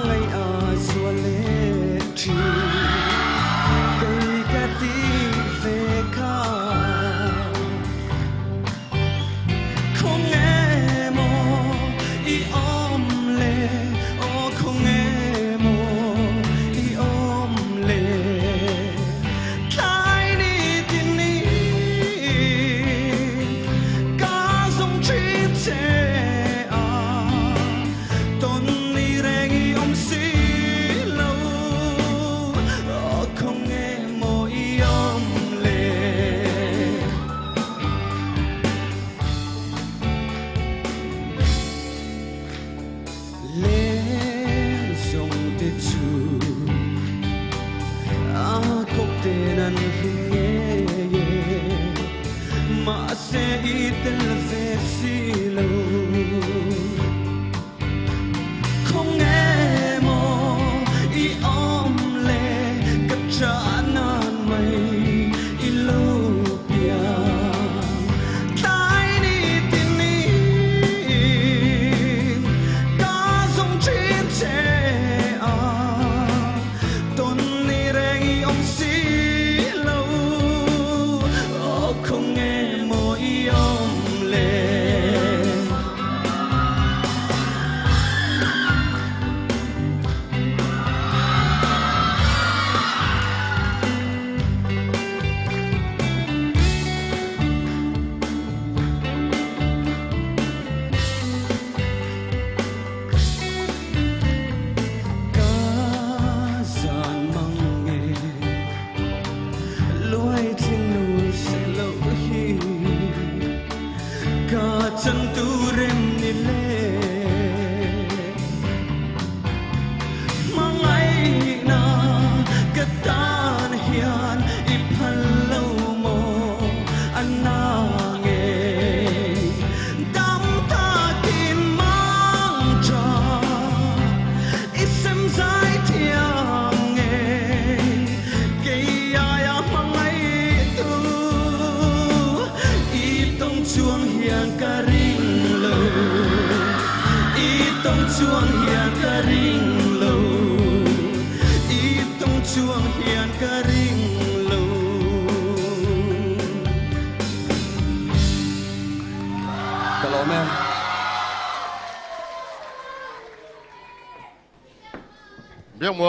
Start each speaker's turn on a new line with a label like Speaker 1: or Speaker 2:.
Speaker 1: ngày ở xua lệ trì cây cát tí về khá không nghe mô y ôm lệ ô không nghe mô y ôm lệ thái đi tin đi cá sông trí thế tên hình mà sẽ ít về xí lâu không nghe mô y ôm lệ cất trả nan mây y lâu bia thái đi tin đi ta dùng chiến thế tôn ni rèn y ông xí không nghe mỗi ôm lệ cá giàn măng nghề lối thiên núi sẽ lâu cả chân tu rem ni le mang ai na katan hian ipal lâu mo anna nge dam ta kim mang cha isem zai thiang nge ke ya mang ai tu i tong chuang hian ka ring lo i tong chuang hian ka ring lo i tong chuang hian ka ring lo
Speaker 2: Shalom em.
Speaker 3: Biết không?